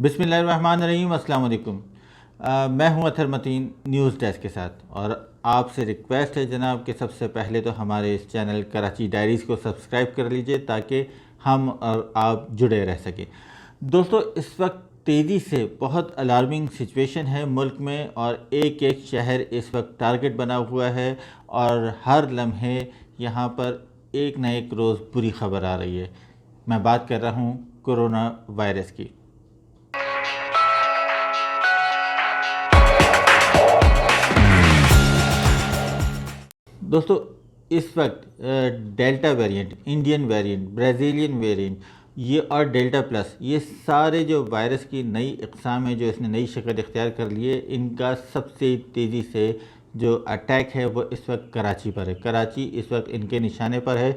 बिस्मिल्लाहिर्रहमानिर्रहीम, अस्सलाम वालेकुम। मैं हूं अथर मतीन न्यूज़ डेस्क के साथ, और आपसे रिक्वेस्ट है जनाब कि सबसे पहले तो हमारे इस चैनल कराची डायरीज़ को सब्सक्राइब कर लीजिए ताकि हम और आप जुड़े रह सकें। दोस्तों, इस वक्त तेज़ी से बहुत अलार्मिंग सिचुएशन है मुल्क में, और एक एक शहर इस वक्त टारगेट बना हुआ है, और हर लम्हे यहाँ पर एक न एक रोज़ बुरी खबर आ रही है। मैं बात कर रहा हूँ कोरोना वायरस की। दोस्तों, इस वक्त delta variant, Indian variant, Brazilian variant, ये और डेल्टा प्लस, ये सारे जो वायरस की नई इक़साम है जो इसने नई शक्ल इख्तियार कर ली है, इनका सबसे तेज़ी से जो अटैक है वो इस वक्त कराची पर है। कराची इस वक्त इनके निशाने पर है।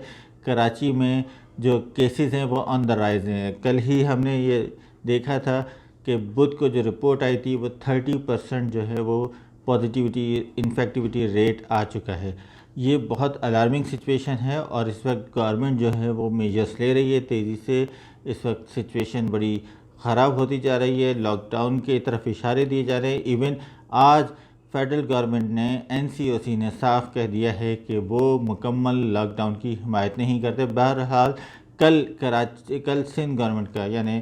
कराची में जो केसेस हैं वो ऑन द राइज हैं। कल ही हमने ये देखा था कि बुध को जो रिपोर्ट आई थी वो 30% जो है वो पॉजिटिविटी इन्फेक्टिविटी रेट आ चुका है। ये बहुत अलार्मिंग सिचुएशन है, और इस वक्त गवर्नमेंट जो है वो मेजर्स ले रही है तेज़ी से। इस वक्त सिचुएशन बड़ी ख़राब होती जा रही है, लॉकडाउन की तरफ इशारे दिए जा रहे हैं। इवन आज फेडरल गवर्नमेंट ने, NCOC ने साफ कह दिया है कि वो मुकम्मल लॉकडाउन की हिमायत नहीं करते। बहरहाल कल सिंध गवर्नमेंट का यानी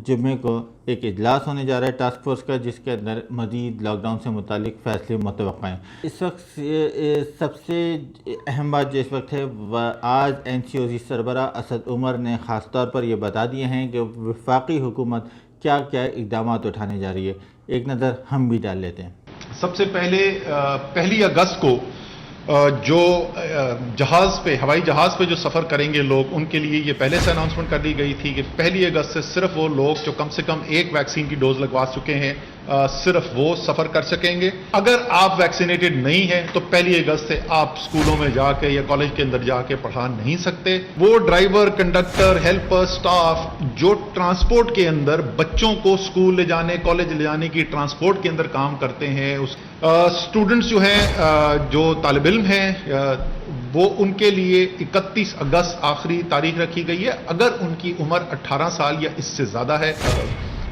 जुम्मे को एक इजलास होने जा रहा है टास्क फोर्स का, जिसके अंदर मज़ीद लॉकडाउन से मुतालिक फ़ैसले मुतवक्का हैं। इस वक्त सबसे अहम बात जो इस वक्त है वह आज NCOC सरबरा असद उमर ने ख़ास तौर पर यह बता दिए हैं कि वफाकी हुकूमत क्या क्या इक़दाम उठाने जा रही है। एक नज़र हम भी डाल लेते हैं। सबसे पहले 1 अगस्त को जो जहाज़ पे, हवाई जहाज़ पे जो सफ़र करेंगे लोग, उनके लिए ये पहले से अनाउंसमेंट कर दी गई थी कि 1 अगस्त से सिर्फ वो लोग जो कम से कम एक वैक्सीन की डोज लगवा चुके हैं सिर्फ वो सफ़र कर सकेंगे। अगर आप वैक्सीनेटेड नहीं हैं तो 1 अगस्त से आप स्कूलों में जाके या कॉलेज के अंदर जाके पढ़ा नहीं सकते। वो ड्राइवर, कंडक्टर, हेल्पर, स्टाफ जो ट्रांसपोर्ट के अंदर बच्चों को स्कूल ले जाने, कॉलेज ले जाने की ट्रांसपोर्ट के अंदर काम करते हैं, उस स्टूडेंट्स जो हैं, जो तालिब इल्म हैं, वो उनके लिए 31 अगस्त आखिरी तारीख रखी गई है। अगर उनकी उम्र 18 साल या इससे ज़्यादा है,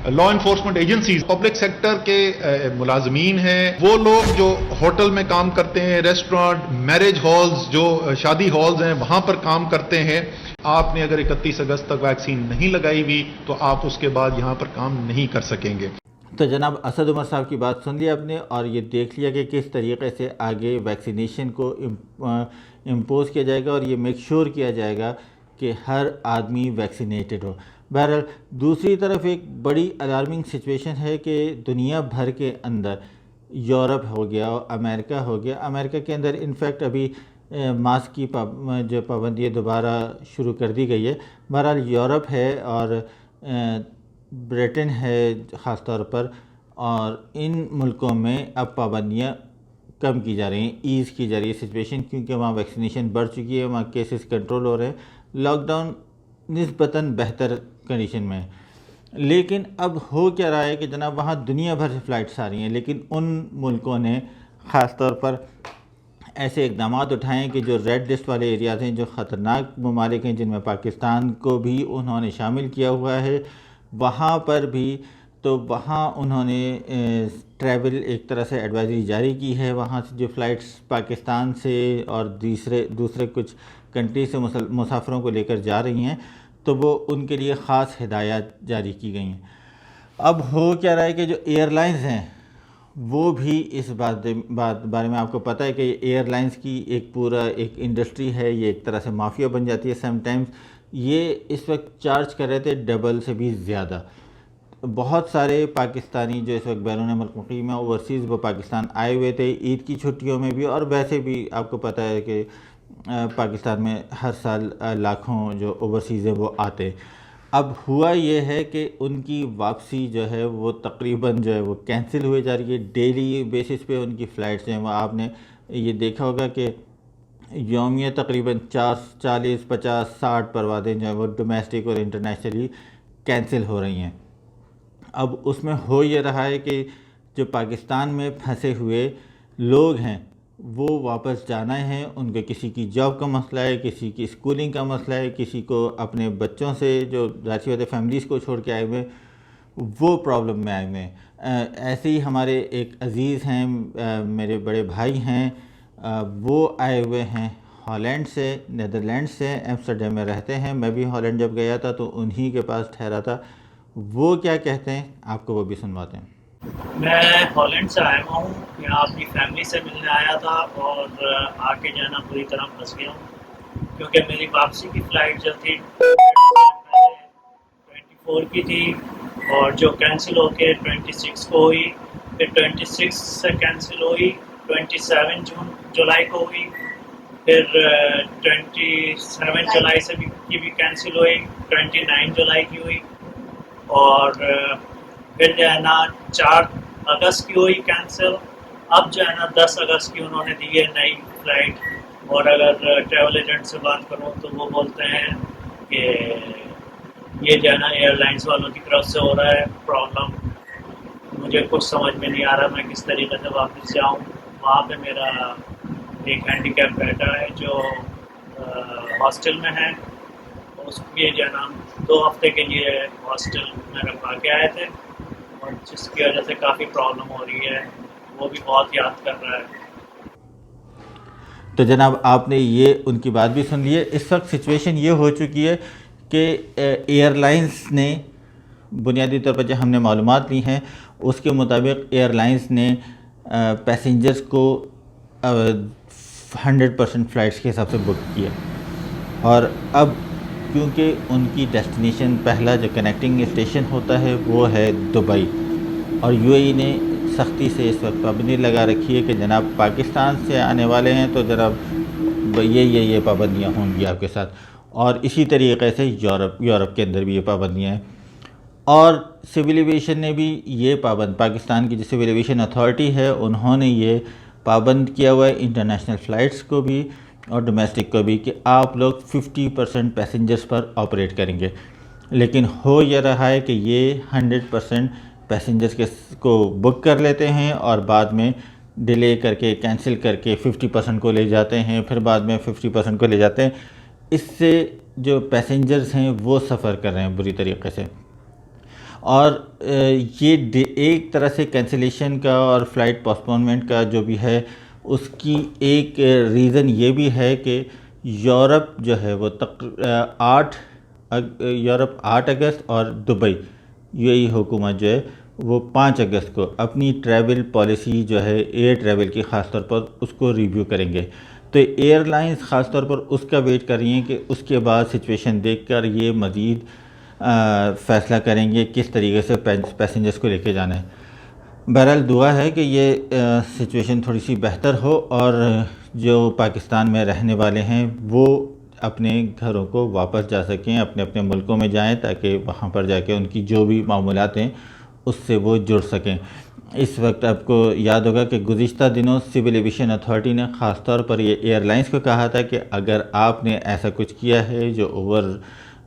law enforcement agencies, public sector के मुलाजमीन हैं, वो लोग जो होटल में काम करते हैं, रेस्टोरेंट, मैरिज हॉल्स, जो शादी हॉल्स हैं, वहां पर काम करते हैं, आपने अगर 31 अगस्त तक वैक्सीन नहीं लगाई हुई तो आप उसके बाद यहां पर काम नहीं कर सकेंगे। तो जनाब असद उमर साहब की बात सुन ली आपने, और ये देख लिया कि किस तरीके से आगे वैक्सीनेशन को इम्पोज किया जाएगा, और ये मेक श्योर किया जाएगा कि हर आदमी वैक्सीनेटेड हो। बहरहाल दूसरी तरफ एक बड़ी अलार्मिंग सिचुएशन है कि दुनिया भर के अंदर, यूरोप हो गया, अमेरिका हो गया, अमेरिका के अंदर इनफैक्ट अभी मास्क की जो पाबंदी दोबारा शुरू कर दी गई है। बहरहाल यूरोप है और ब्रिटेन है ख़ास तौर पर, और इन मुल्कों में अब पाबंदियाँ कम की जा रही हैं, ईज़ की जा रही है सिचुएशन, क्योंकि वहाँ वैक्सीनेशन बढ़ चुकी है, वहाँ केसेस कंट्रोल हो रहे हैं, लॉकडाउन निस्बतन बेहतर कंडीशन में है। लेकिन अब हो क्या रहा है कि जनाब वहाँ दुनिया भर से फ़्लाइट्स आ रही हैं, लेकिन उन मुल्कों ने ख़ास तौर पर ऐसे इक़दाम उठाए हैं कि जो रेड लिस्ट वाले एरियाज़ हैं, जो ख़तरनाक ममालिक हैं, जिनमें पाकिस्तान को भी उन्होंने शामिल किया हुआ है, वहाँ पर भी तो वहाँ उन्होंने ट्रैवल एक तरह से एडवाइजरी जारी की है। वहाँ से जो फ़्लाइट्स पाकिस्तान से और दूसरे कुछ कंट्री से मुसाफिरों को लेकर जा रही हैं, तो वो उनके लिए ख़ास हिदायत जारी की गई हैं। अब हो क्या रहा है कि जो एयरलाइंस हैं वो भी इस बारे में आपको पता है कि एयरलाइंस की एक इंडस्ट्री है, ये एक तरह से माफिया बन जाती है समटाइम्स। ये इस वक्त चार्ज कर रहे थे डबल से भी ज़्यादा। बहुत सारे पाकिस्तानी जो इस वक्त बैरून मुल्क मुकीम है, ओवरसीज़, वो पाकिस्तान आए हुए थे ईद की छुट्टियों में भी, और वैसे भी आपको पता है कि पाकिस्तान में हर साल लाखों जो ओवरसीज़ है वो आते। अब हुआ ये है कि उनकी वापसी जो है वो तकरीबन जो है वो कैंसिल हुई जा रही है। डेली बेसिस पे उनकी फ़्लाइट्स हैं, वो आपने ये देखा होगा कि यौमिया तकरीबन 40, 50, 60 परवाज़ें जो है वो डोमेस्टिक और इंटरनेशनली कैंसिल हो रही हैं। अब उसमें हो ये रहा है कि जो पाकिस्तान में फंसे हुए लोग हैं वो वापस जाना है, उनके किसी की जॉब का मसला है, किसी की स्कूलिंग का मसला है, किसी को अपने बच्चों से जो जाती होते फैमिलीज़ को छोड़ के आए हुए वो प्रॉब्लम में आए हुए हैं। ऐसे ही हमारे एक अज़ीज़ हैं, मेरे बड़े भाई हैं, वो आए हुए हैं हॉलैंड से, नीदरलैंड से, एम्स्टर्डम में रहते हैं। मैं भी हॉलैंड जब गया था तो उन्हीं के पास ठहरा था। वो क्या कहते हैं आपको वो भी सुनवाते हैं। मैं हॉलैंड से आया हुआ हूँ, यहाँ अपनी फैमिली से मिलने आया था और आके जो है ना पूरी तरह फंस गया हूँ, क्योंकि मेरी वापसी की फ़्लाइट जो थी 24 की थी और जो कैंसिल होके 26 को हुई, फिर 26 से कैंसिल हुई, 27 जुलाई को हुई, फिर 27 जुलाई से भी कैंसिल हुई, 29 जुलाई की हुई और फिर जो है ना 4 अगस्त की हुई कैंसिल। अब जो है ना 10 अगस्त की उन्होंने दी है नई फ़्लाइट। और अगर ट्रैवल एजेंट से बात करूँ तो वो बोलते हैं कि ये जो है ना एयरलाइंस वालों की तरफ से हो रहा है प्रॉब्लम। मुझे कुछ समझ में नहीं आ रहा मैं किस तरीके से वापस जाऊँ। वहाँ पे मेरा एक हैंडीकैप बेटा है जो हॉस्टल में है, उसके जो है ना 2 हफ्ते के लिए हॉस्टल में रखवा के आए थे और जिसकी वजह से काफ़ी प्रॉब्लम हो रही है, वो भी बहुत याद कर रहा है। तो जनाब आपने ये उनकी बात भी सुन ली है। इस वक्त सिचुएशन ये हो चुकी है कि एयरलाइंस ने बुनियादी तौर पर जो हमने मालूमात ली हैं उसके मुताबिक एयरलाइंस ने पैसेंजर्स को 100% फ़्लाइट्स के हिसाब से बुक किया। और अब क्योंकि उनकी डेस्टिनेशन पहला जो कनेक्टिंग स्टेशन होता है वो है दुबई, और यूएई ने सख्ती से इस वक्त पाबंदी लगा रखी है कि जनाब पाकिस्तान से आने वाले हैं तो जनाब ये पाबंदियाँ होंगी आपके साथ। और इसी तरीके से यूरोप के अंदर भी ये पाबंदियाँ हैं। और सिविल एविएशन ने भी ये पाकिस्तान की जो सिविल एविएशन अथॉरिटी है उन्होंने ये पाबंद किया हुआ है इंटरनेशनल फ़्लाइट्स को भी और डोमेस्टिक को भी कि आप लोग 50% पैसेंजर्स पर ऑपरेट करेंगे। लेकिन हो यह रहा है कि ये 100% पैसेंजर्स को बुक कर लेते हैं और बाद में डिले करके कैंसिल करके 50% को ले जाते हैं, फिर बाद में 50% को ले जाते हैं। इससे जो पैसेंजर्स हैं वो सफ़र कर रहे हैं बुरी तरीके से। और ये एक तरह से कैंसिलेशन का और फ़्लाइट पोस्टपोनमेंट का जो भी है उसकी एक रीज़न ये भी है कि यूरोप जो है वो यूरोप 8 अगस्त और दुबई यूएई हुकूमत जो है वो 5 अगस्त को अपनी ट्रैवल पॉलिसी जो है एयर ट्रैवल की ख़ास तौर पर उसको रिव्यू करेंगे। तो एयरलाइंस ख़ास तौर पर उसका वेट कर रही हैं कि उसके बाद सिचुएशन देखकर ये मज़ीद फ़ैसला करेंगे किस तरीके से पैसेंजर्स को लेके जाना है। बहरहाल दुआ है कि ये सिचुएशन थोड़ी सी बेहतर हो और जो पाकिस्तान में रहने वाले हैं वो अपने घरों को वापस जा सकें, अपने अपने मुल्कों में जाएं ताकि वहाँ पर जाके उनकी जो भी मामूलात हैं उससे वो जुड़ सकें। इस वक्त आपको याद होगा कि गुज़िश्ता दिनों सिविल एविएशन अथॉरिटी ने ख़ास तौर पर ये एयरलाइंस को कहा था कि अगर आपने ऐसा कुछ किया है जो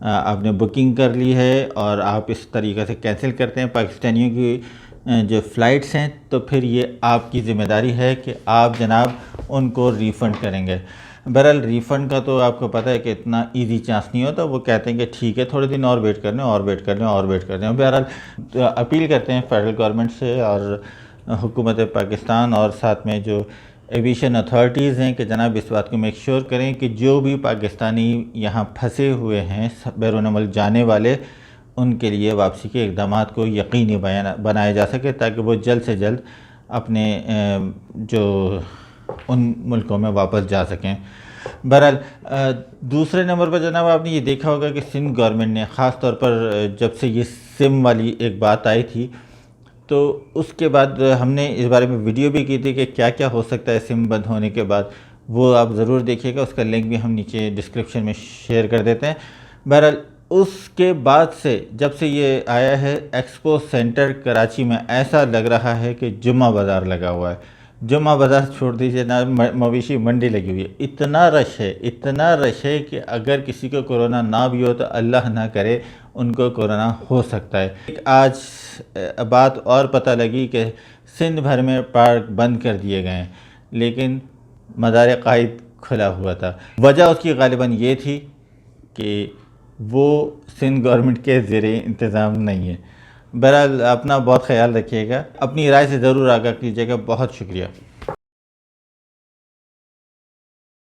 आपने बुकिंग कर ली है और आप इस तरीक़े से कैंसिल करते हैं पाकिस्तानियों की जो फ़्लाइट्स हैं, तो फिर ये आपकी ज़िम्मेदारी है कि आप जनाब उनको रिफ़ंड करेंगे। बहरहाल रिफ़ंड का तो आपको पता है कि इतना इजी चांस नहीं होता। वो कहते हैं कि ठीक है थोड़े दिन और वेट कर लें और वेट कर लें और वेट कर लें। बहरहाल तो अपील करते हैं फेडरल गवर्नमेंट से और हुकूमत पाकिस्तान और साथ में जो एविएशन अथॉरिटीज़ हैं कि जनाब इस बात को मेक श्योर करें कि जो भी पाकिस्तानी यहाँ फंसे हुए हैं बैरून मुल्क जाने वाले, उनके लिए वापसी के इक़दाम को यकीनी बनाया जा सके ताकि वो जल्द से जल्द अपने जो उन मुल्कों में वापस जा सकें। बहरहाल दूसरे नंबर पर जनाब आपने ये देखा होगा कि सिंध गवर्नमेंट ने ख़ास तौर पर जब से ये सिम वाली एक बात आई थी तो उसके बाद हमने इस बारे में वीडियो भी की थी कि क्या क्या हो सकता है सिम बंद होने के बाद। वो आप ज़रूर देखिएगा, उसका लिंक भी हम नीचे डिस्क्रिप्शन में शेयर कर देते हैं। बहरहाल उसके बाद से जब से ये आया है एक्सपो सेंटर कराची में ऐसा लग रहा है कि जुम्मा बाज़ार लगा हुआ है। जुम्मा बाज़ार छोड़ दीजिए ना, मवेशी मंडी लगी हुई है। इतना रश है कि अगर किसी को कोरोना ना भी हो तो अल्लाह ना करे उनको कोरोना हो सकता है। आज बात और पता लगी कि सिंध भर में पार्क बंद कर दिए गए हैं लेकिन मज़ार क़ाइद खुला हुआ था। वजह उसकी ग़ालिबन ये थी कि वो सिंध गवर्नमेंट के ज़ेरे इंतज़ाम नहीं है। बहरहाल अपना बहुत ख्याल रखिएगा, अपनी राय से ज़रूर आगाह कीजिएगा। बहुत शुक्रिया।